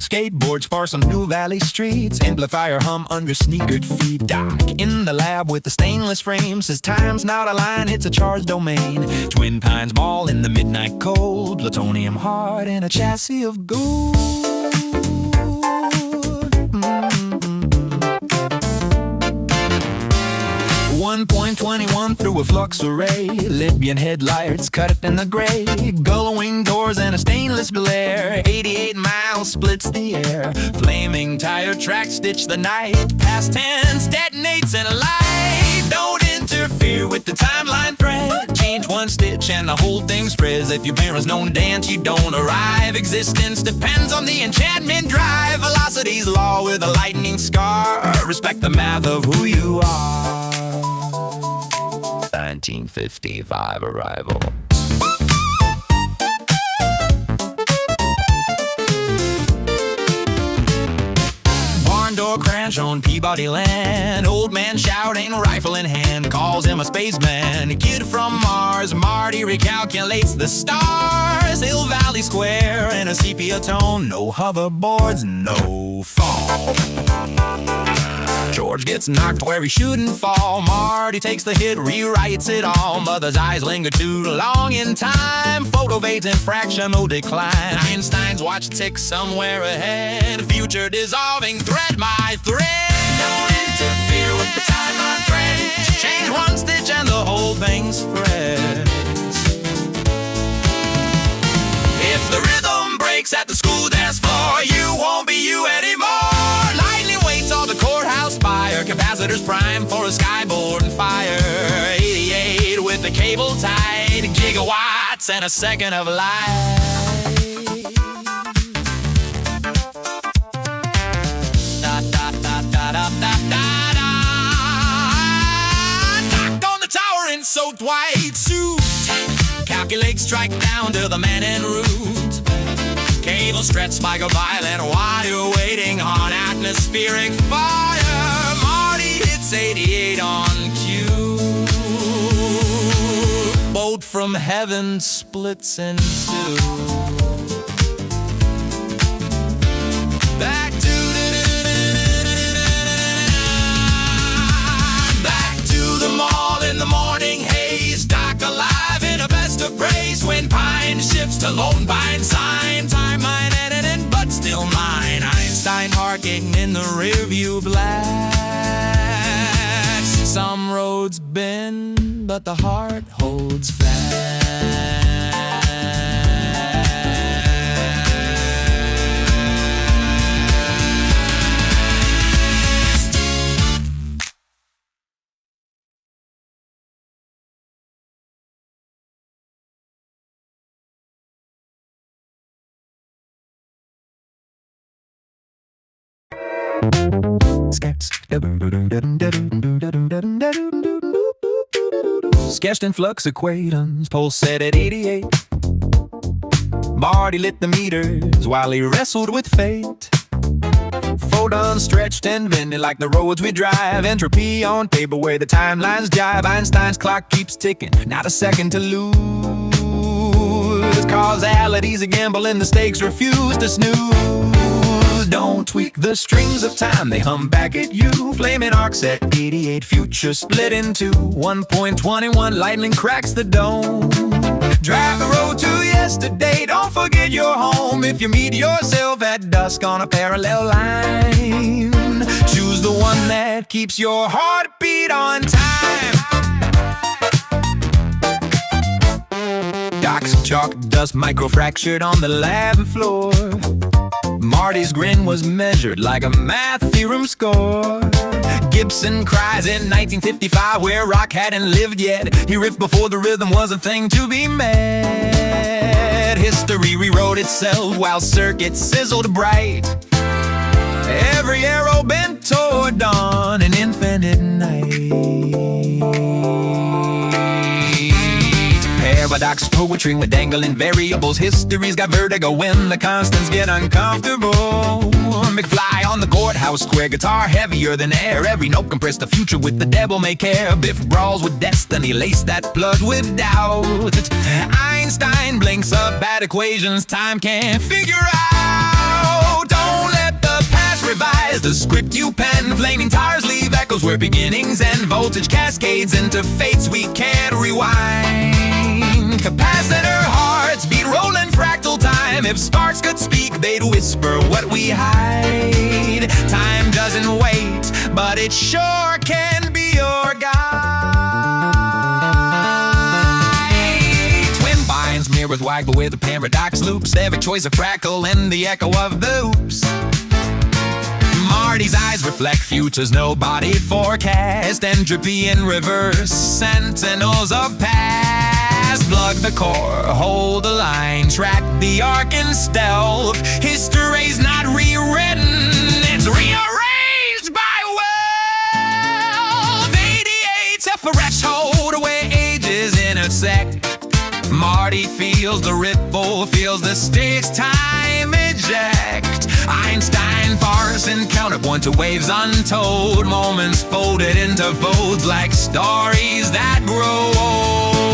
Skateboards sparse on New Valley streets. Amplifier hum under sneakered feet. Doc in the lab with the stainless frame says time's not a line, it's a charged domain. Twin Pines Mall in the midnight cold. Plutonium heart and a chassis of gold. 1.21 through a flux array. Libyan headlights cut it in the gray. Gullwing doors and a stainless glare. 88 miles splits the air. Flaming tire tracks stitch the night. Past tense detonates in a light. Don't interfere with the timeline thread. Change one stitch and the whole thing spreads. If your parents don't dance, you don't arrive. Existence depends on the enchantment drive. Velocity's law with a lightning scar. Respect the math of who you are. 1955 arrival. Barn door crash on Peabody land. Old man shouting, rifle in hand, calls him a spaceman. Kid from Mars, Marty recalculates the stars. Hill Valley Square in a sepia tone. No hoverboards, no fall. George gets knocked where he shouldn't fall. Marty takes the hit, rewrites it all. Mother's eyes linger too long in time. Photovate in fractional decline. Einstein's watch ticks somewhere ahead. Future dissolving thread by thread. Don't interfere with the timeline thread. Change one stitch and the whole thing spreads. If the rhythm breaks at the school dance floor, you won't be you anymore. Lightning waits on the courthouse spire. Capacitors prime for a skyboard and fire. 88 with the cable tied. Gigawatts and a second of light. Da da da da da da da da. Doc on the tower in soaked white suit. Calculate strike down to the man en route. Cable stretched by a violent wire waiting on atmospheric fire. Marty hits 88 on cue. Bolt from heaven splits in two. Back to the mall in the morning haze. Doc alive in a best of praise. When pine shifts to lone pine sign. Timeline edited but still mine. Einstein harking in the rearview blast. Some roads bend but the heart holds fast. Sketched in flux acquaintance, pulse set at 88. Marty lit the meters while he wrestled with fate. Photons stretched and bending like the roads we drive. Entropy on paper where the timelines jive. Einstein's clock keeps ticking, not a second to lose. Causality's a gamble and the stakes refuse to snooze. Don't tweak the strings of time, they hum back at you. Flaming arcs at 88, future split in two. 1.21, lightning cracks the dome. Drive the road to yesterday, don't forget your home. If you meet yourself at dusk on a parallel line, choose the one that keeps your heartbeat on time. Doc's chalk dust microfractured on the lab floor. Marty's grin was measured like a math theorem score. Gibson cries in 1955 where rock hadn't lived yet. He riffed before the rhythm was a thing to be met. History rewrote itself while circuits sizzled bright. Every arrow bent toward dawn, an infinite night. Paradox poetry with dangling variables. History's got vertigo when the constants get uncomfortable. McFly on the courthouse square, guitar heavier than air. Every note compressed, the future with the devil may care. Biff brawls with destiny, lace that plug with doubt. Einstein blinks up bad equations time can't figure out. Don't revise the script you pen. Flaming tires leave echoes where beginnings end. Voltage cascades into fates we can't rewind. Capacitor hearts beat rolling fractal time. If sparks could speak, they'd whisper what we hide. Time doesn't wait, but it sure can be your guide. Twin binds mirrors wag, but with the paradox loops. Every choice a crackle and the echo of the oops. Marty's eyes reflect futures nobody forecast. Entropy in reverse, sentinels of past. Plug the core, hold the line, track the arc in stealth. History's not rewritten, it's rearranged by wealth. 88's a threshold where ages intersect. Marty feels the ripple, feels the stakes, time eject. Einstein farce and counterpoint to waves untold. Moments folded into folds like stories that grow old.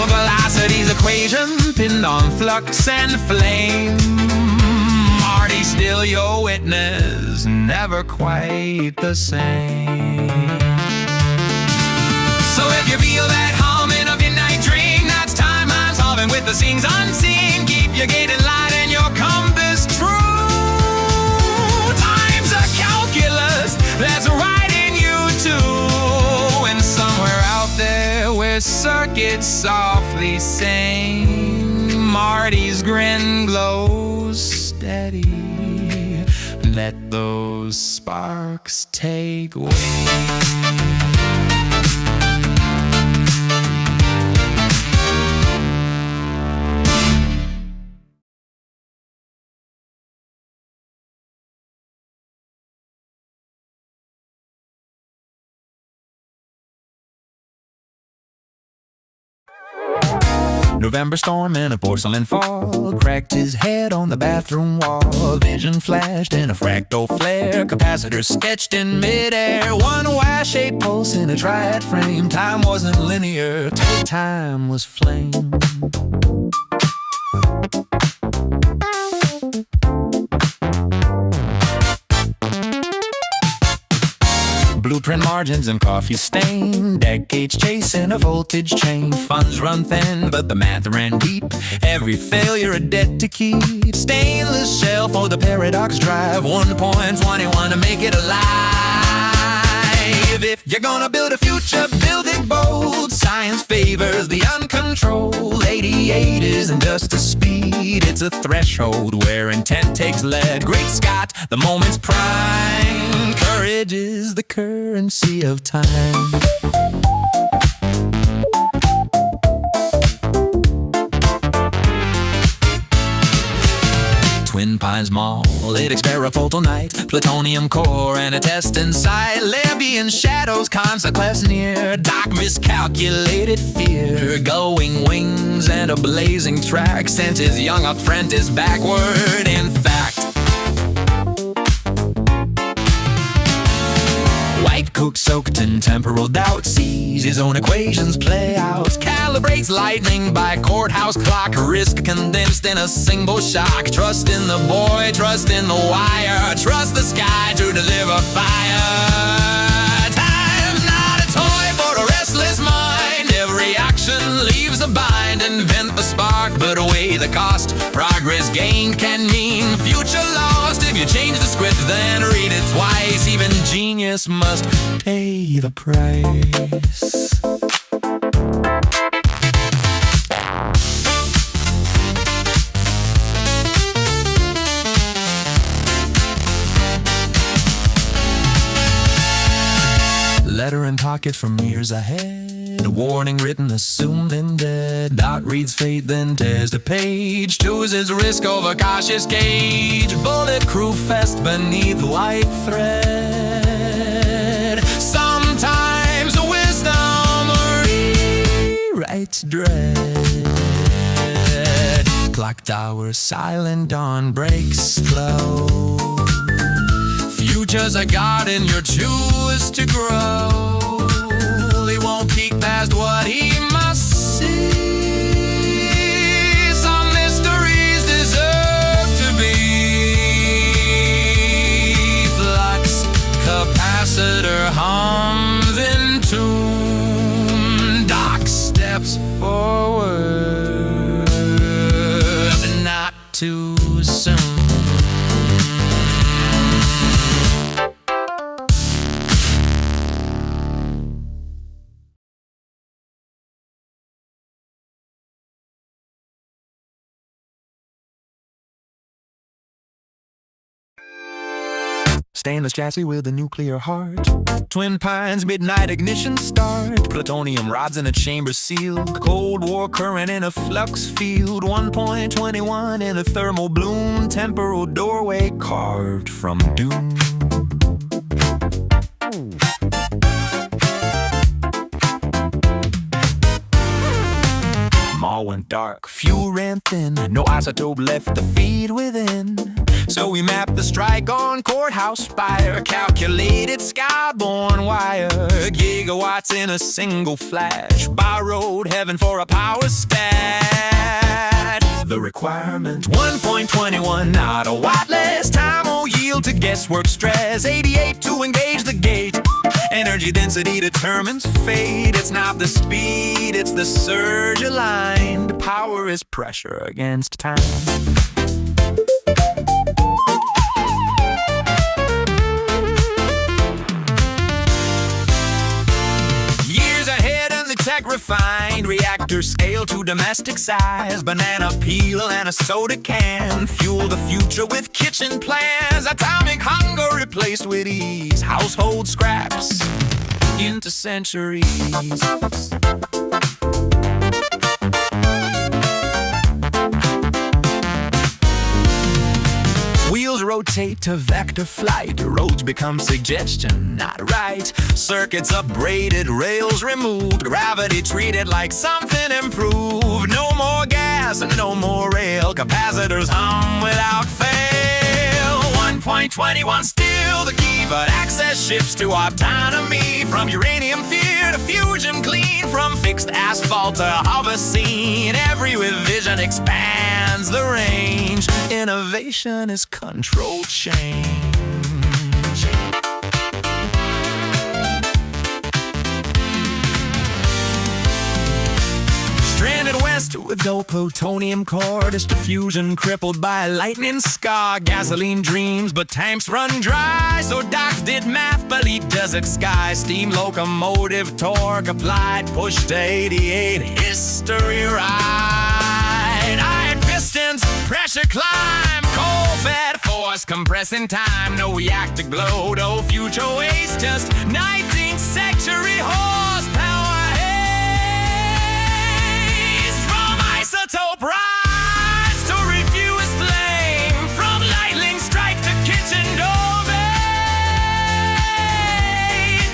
Velocity's equation pinned on flux and flame. Marty still your witness, never quite the same. So if you feel that humming of your night dream, that's time I'm solving with the scenes unseen. Keep your gate in light and your compass true. Time's a calculus that's right in you too. And somewhere out there where circuits softly sing, Marty's grin glows steady. Let those sparks take wing. November storm in a porcelain fall cracked his head on the bathroom wall. Vision flashed in a fractal flare, capacitors sketched in midair. One Y-shaped pulse in a triad frame. Time wasn't linear, time was flame. Blueprint margins and coffee stain. Decades chasing a voltage chain. Funds run thin, but the math ran deep. Every failure a debt to keep. Stainless shell for the paradox drive. 1.21 to make it alive. If you're gonna build a future, build it bold. Science favors the uncontrolled. 88 isn't just a speed, it's a threshold where intent takes lead. Great Scott, the moment's prime. Courage is the currency of time. Twin Pines Mall, lit experimental night. Plutonium core and a test inside. Libyan shadows, consequence near. Doc miscalculated fear. Glowing wings and a blazing track sent his young apprentice backward. In fact, white cook soaked in temporal doubt, sees his own equations play out. Calibrates lightning by courthouse clock. Risk condensed in a single shock. Trust in the boy, trust in the wire. Trust the sky to deliver fire. Time's not a toy for a restless mind. Every action leaves a bind. Invent the spark, but weigh the cost. Progress gained can mean future lost. If you change the script, then read it twice. Even genius must pay the price. Letter in pocket from years ahead. A warning written, assumed and dead. Dot reads fate, then tears the page. Chooses risk over cautious gauge. Bullet crew fest beneath white thread. Sometimes wisdom rewrites dread. Clock tower, silent dawn breaks slow. Future's a garden, your choose to grow. He won't peek past what he must see. Some mysteries deserve to be too soon. Stainless chassis with a nuclear heart. Twin Pines midnight ignition start. Plutonium rods in a chamber sealed. Cold War current in a flux field. 1.21 in a thermal bloom. Temporal doorway carved from doom. All went dark, fuel ran thin. No isotope left to feed within. So we mapped the strike on courthouse spire. Calculated skyborne wire. Gigawatts in a single flash. Borrowed heaven for a power stat. The requirement 1.21, not a watt less. Time will yield to guesswork stress. 88 to engage the gate. Energy density determines fate. It's not the speed, it's the surge aligned. Power is pressure against time. Years ahead and the tech refined. Reactor scale to domestic size. Banana peel and a soda can. Fuel the future with kitchen plans. Atomic hunger replaced with ease. Household scraps into centuries. Wheels rotate to vector flight. Roads become suggestion, not right. Circuits upgraded, rails removed. Gravity treated like something improved. No more gas and no more rail. Capacitors hum without fail. 1.21 still the key, but access shifts to autonomy. From uranium fear to fusion clean. From fixed asphalt to hover scene. Every revision expands the range. Innovation is controlled change. Stranded west with no plutonium core. Diffusion crippled by a lightning scar. Gasoline dreams, but tanks run dry. So Doc did math, beneath desert sky. Steam locomotive torque applied. Push to 88, history ride. Iron pistons, pressure climb. Coal-fed force compressing time. No reactor glow, no future waste. Just 19th century horsepower. Isotope rise to refuse flame. From lightning strike to kitchen domain.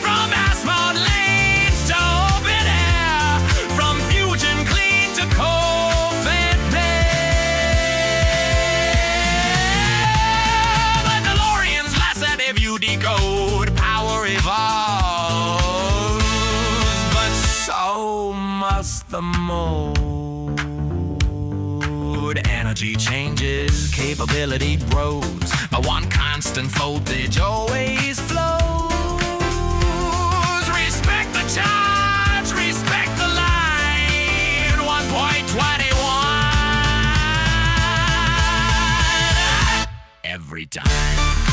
From asphalt lanes to open air. From fusion clean to coal-fed air. The DeLorean's lesson if you decode. Power evolves, but so must the mode. Energy changes, capability grows, but one constant voltage always flows. Respect the charge, respect the line. 1.21 every time.